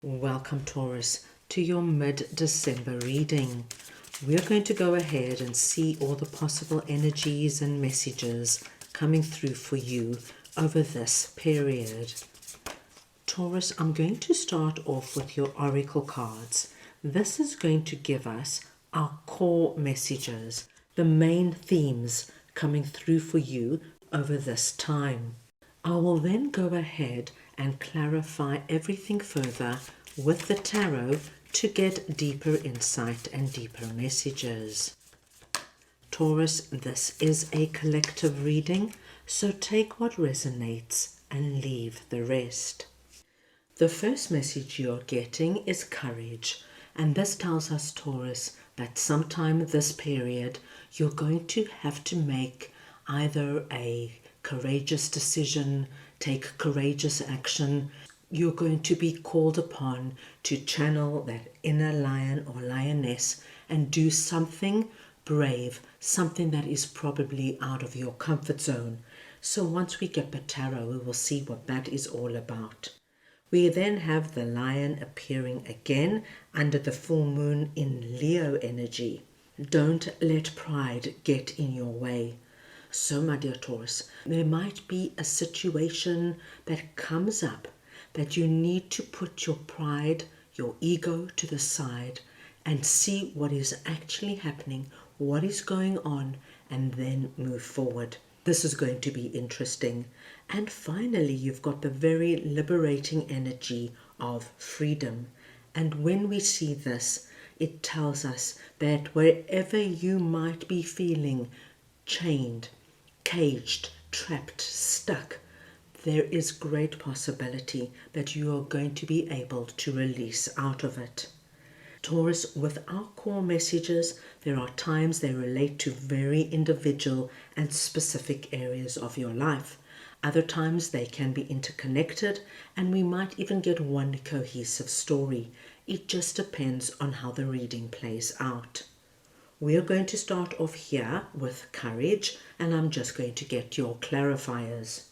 Welcome, Taurus, to your mid-December reading. We're going to go ahead and see all the possible energies and messages coming through for you over this period. Taurus, I'm going to start off with your oracle cards. This is going to give us our core messages, the main themes coming through for you over this time. I will then go ahead and clarify everything further with the tarot to get deeper insight and deeper messages. Taurus, this is a collective reading, so take what resonates and leave the rest. The first message you're getting is courage, and this tells us, Taurus, that sometime this period you're going to have to make either a courageous decision, take courageous action. You're going to be called upon to channel that inner lion or lioness and do something brave, something that is probably out of your comfort zone. So once we get the tarot, we will see what that is all about. We then have the lion appearing again under the full moon in Leo energy. Don't let pride get in your way. So, my dear Taurus, there might be a situation that comes up that you need to put your pride, your ego to the side and see what is actually happening, what is going on, and then move forward. This is going to be interesting. And finally, you've got the very liberating energy of freedom. And when we see this, it tells us that wherever you might be feeling chained, caged, trapped, stuck, there is great possibility that you are going to be able to release out of it. Taurus, with our core messages, there are times they relate to very individual and specific areas of your life. Other times they can be interconnected, and we might even get one cohesive story. It just depends on how the reading plays out. We are going to start off here with courage, and I'm just going to get your clarifiers.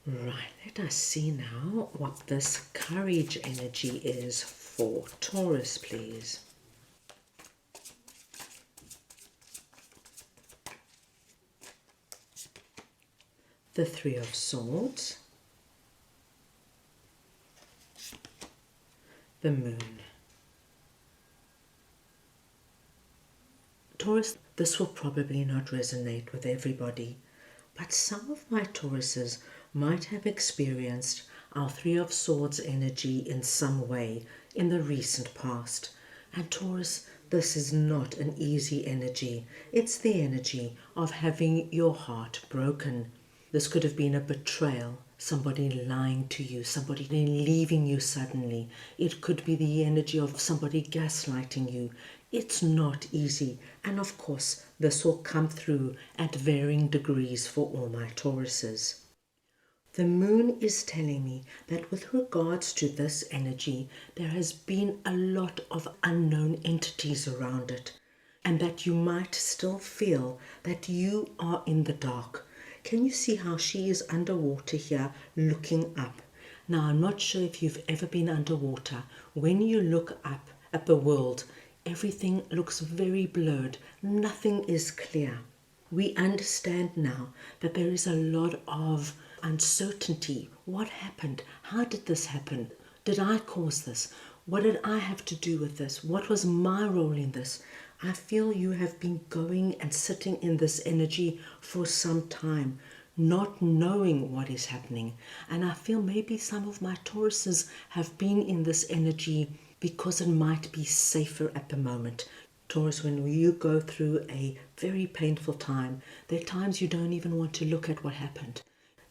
Right, let us see now what this courage energy is for Taurus, please. The Three of Swords, the Moon. Taurus, this will probably not resonate with everybody, but some of my Tauruses might have experienced our Three of Swords energy in some way in the recent past. And Taurus, this is not an easy energy. It's the energy of having your heart broken. This could have been a betrayal, somebody lying to you, somebody leaving you suddenly. It could be the energy of somebody gaslighting you. It's not easy. And of course, this will come through at varying degrees for all my Tauruses. The moon is telling me that with regards to this energy, there has been a lot of unknown entities around it, and that you might still feel that you are in the dark. Can you see how she is underwater here looking up? Now, I'm not sure if you've ever been underwater. When you look up at the world, everything looks very blurred. Nothing is clear. We understand now that there is a lot of uncertainty. What happened? How did this happen? Did I cause this? What did I have to do with this? What was my role in this? I feel you have been going and sitting in this energy for some time, not knowing what is happening. And I feel maybe some of my Tauruses have been in this energy because it might be safer at the moment. Taurus, when you go through a very painful time, there are times you don't even want to look at what happened.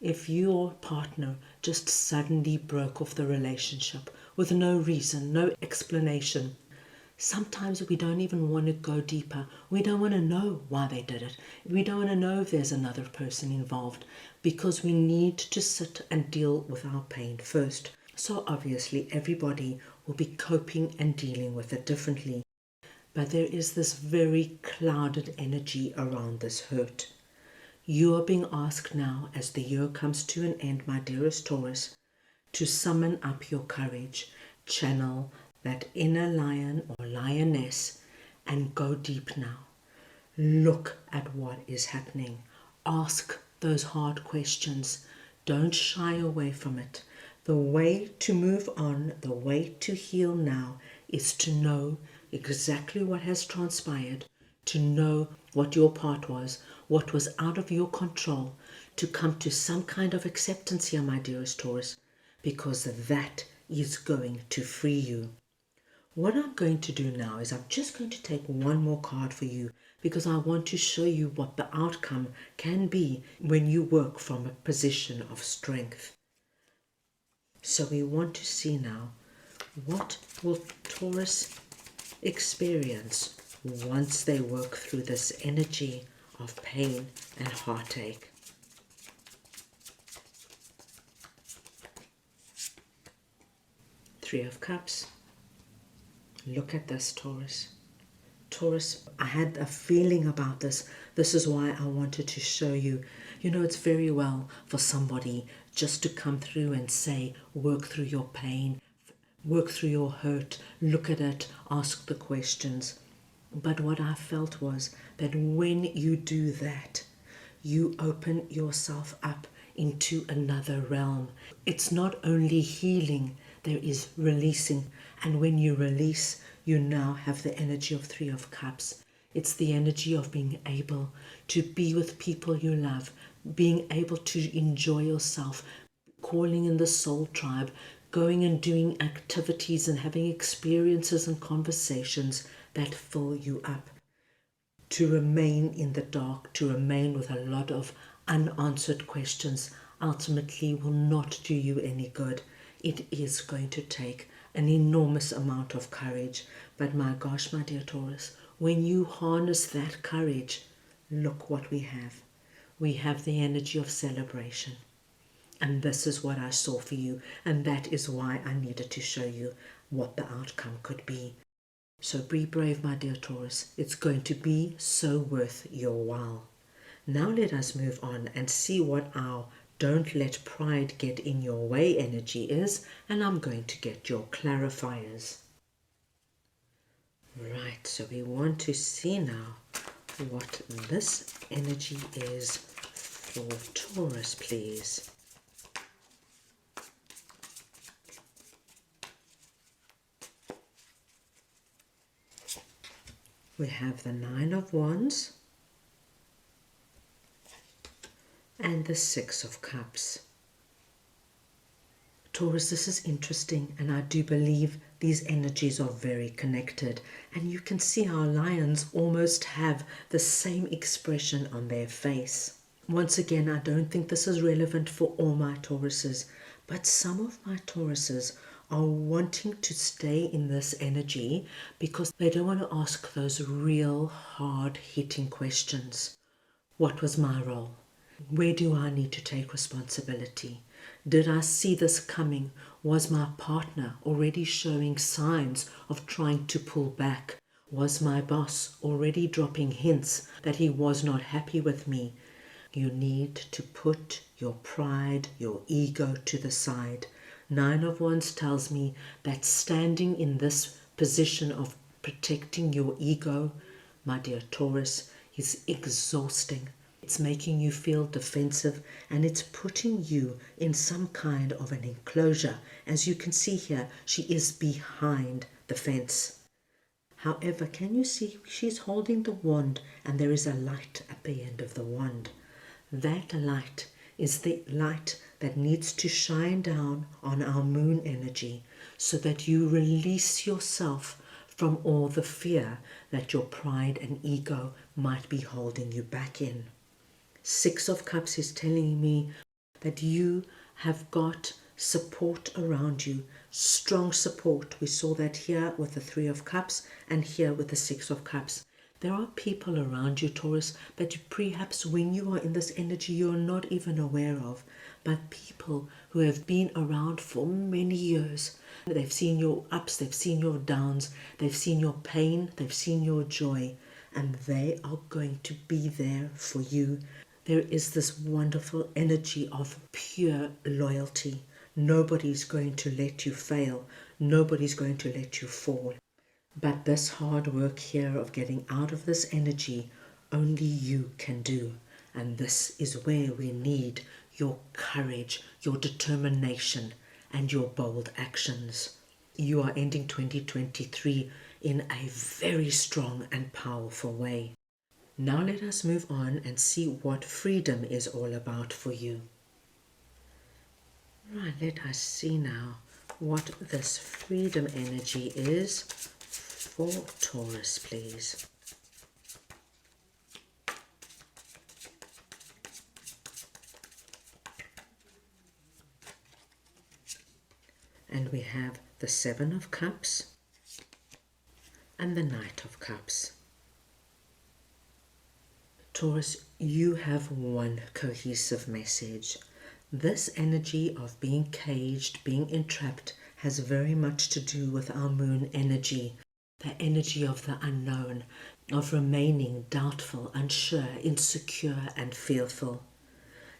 If your partner just suddenly broke off the relationship with no reason, no explanation, sometimes we don't even want to go deeper. We don't want to know why they did it. We don't want to know if there's another person involved, because we need to sit and deal with our pain first. So obviously everybody will be coping and dealing with it differently. But there is this very clouded energy around this hurt. You are being asked now, as the year comes to an end, my dearest Taurus, to summon up your courage, channel that inner lion or lioness, and go deep now. Look at what is happening. Ask those hard questions. Don't shy away from it. The way to move on, the way to heal now, is to know exactly what has transpired, to know what your part was, what was out of your control, to come to some kind of acceptance here, my dearest Taurus, because that is going to free you. What I'm going to do now is I'm just going to take one more card for you because I want to show you what the outcome can be when you work from a position of strength. So we want to see now, what will Taurus experience once they work through this energy of pain and heartache. Three of Cups. Look at this, Taurus. Taurus, I had a feeling about this. This is why I wanted to show you. You know, it's very well for somebody just to come through and say, work through your pain, work through your hurt, look at it, ask the questions. But what I felt was that when you do that, you open yourself up into another realm. It's not only healing, there is releasing. And when you release, you now have the energy of Three of Cups. It's the energy of being able to be with people you love, being able to enjoy yourself, calling in the soul tribe, going and doing activities and having experiences and conversations that fill you up. To remain in the dark, to remain with a lot of unanswered questions, ultimately will not do you any good. It is going to take an enormous amount of courage. But my gosh, my dear Taurus, when you harness that courage, look what we have. We have the energy of celebration. And this is what I saw for you. And that is why I needed to show you what the outcome could be. So be brave, my dear Taurus. It's going to be so worth your while. Now let us move on and see what our don't let pride get in your way energy is. And I'm going to get your clarifiers. Right, so we want to see now what this energy is for Taurus, please. We have the Nine of Wands and the Six of Cups. Taurus, this is interesting, and I do believe these energies are very connected. And you can see our lions almost have the same expression on their face. Once again, I don't think this is relevant for all my Tauruses, but some of my Tauruses are wanting to stay in this energy because they don't want to ask those real hard-hitting questions. What was my role? Where do I need to take responsibility? Did I see this coming? Was my partner already showing signs of trying to pull back? Was my boss already dropping hints that he was not happy with me? You need to put your pride, your ego to the side. Nine of Wands tells me that standing in this position of protecting your ego, my dear Taurus, is exhausting. It's making you feel defensive, and it's putting you in some kind of an enclosure. As you can see here, she is behind the fence. However, can you see she's holding the wand, and there is a light at the end of the wand. That light is the light that needs to shine down on our moon energy so that you release yourself from all the fear that your pride and ego might be holding you back in. Six of Cups is telling me that you have got support around you, strong support. We saw that here with the Three of Cups and here with the Six of Cups. There are people around you, Taurus, that perhaps when you are in this energy you're not even aware of, but people who have been around for many years. They've seen your ups, they've seen your downs, they've seen your pain, they've seen your joy, and they are going to be there for you. There is this wonderful energy of pure loyalty. Nobody's going to let you fail. Nobody's going to let you fall. But this hard work here of getting out of this energy, only you can do. And this is where we need your courage, your determination, and your bold actions. You are ending 2023 in a very strong and powerful way. Now let us move on and see what freedom is all about for you. Right, let us see now what this freedom energy is for Taurus, please. And we have the Seven of Cups and the Knight of Cups. Taurus, you have one cohesive message. This energy of being caged, being entrapped, has very much to do with our moon energy, the energy of the unknown, of remaining doubtful, unsure, insecure, and fearful.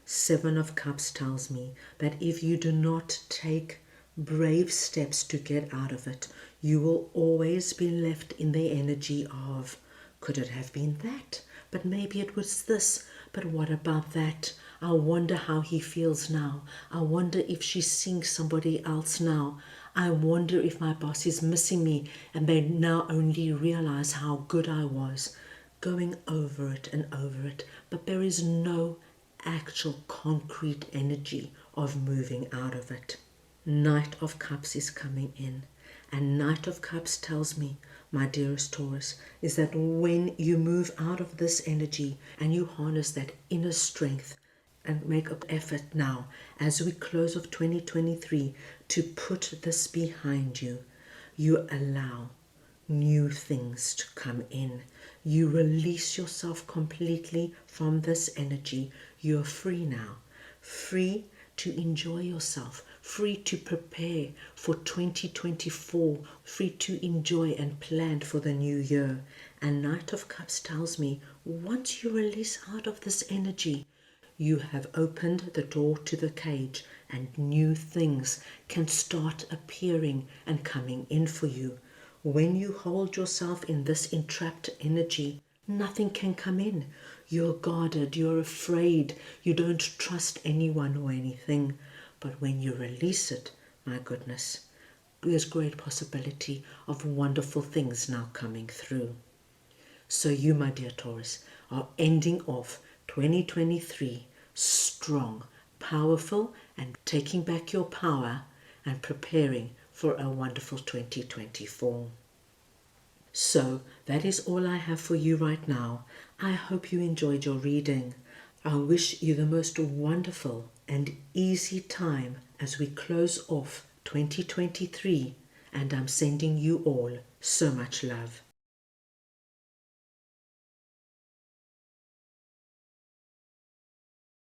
Seven of Cups tells me that if you do not take brave steps to get out of it, you will always be left in the energy of, could it have been that? But maybe it was this. But what about that? I wonder how he feels now. I wonder if she's seeing somebody else now. I wonder if my boss is missing me and they now only realize how good I was. Going over it and over it. But there is no actual concrete energy of moving out of it. Knight of Cups is coming in. And Knight of Cups tells me, my dearest Taurus, is that when you move out of this energy and you harness that inner strength and make an effort now, as we close off 2023, to put this behind you, you allow new things to come in. You release yourself completely from this energy. You're free now, free to enjoy yourself, free to prepare for 2024, free to enjoy and plan for the new year. And Knight of Cups tells me, once you release out of this energy, you have opened the door to the cage and new things can start appearing and coming in for you. When you hold yourself in this entrapped energy, nothing can come in. You're guarded, you're afraid, you don't trust anyone or anything. But when you release it, my goodness, there's great possibility of wonderful things now coming through. So you, my dear Taurus, are ending off 2023 strong, powerful, and taking back your power and preparing for a wonderful 2024. So that is all I have for you right now. I hope you enjoyed your reading. I wish you the most wonderful and easy time as we close off 2023, and I'm sending you all so much love.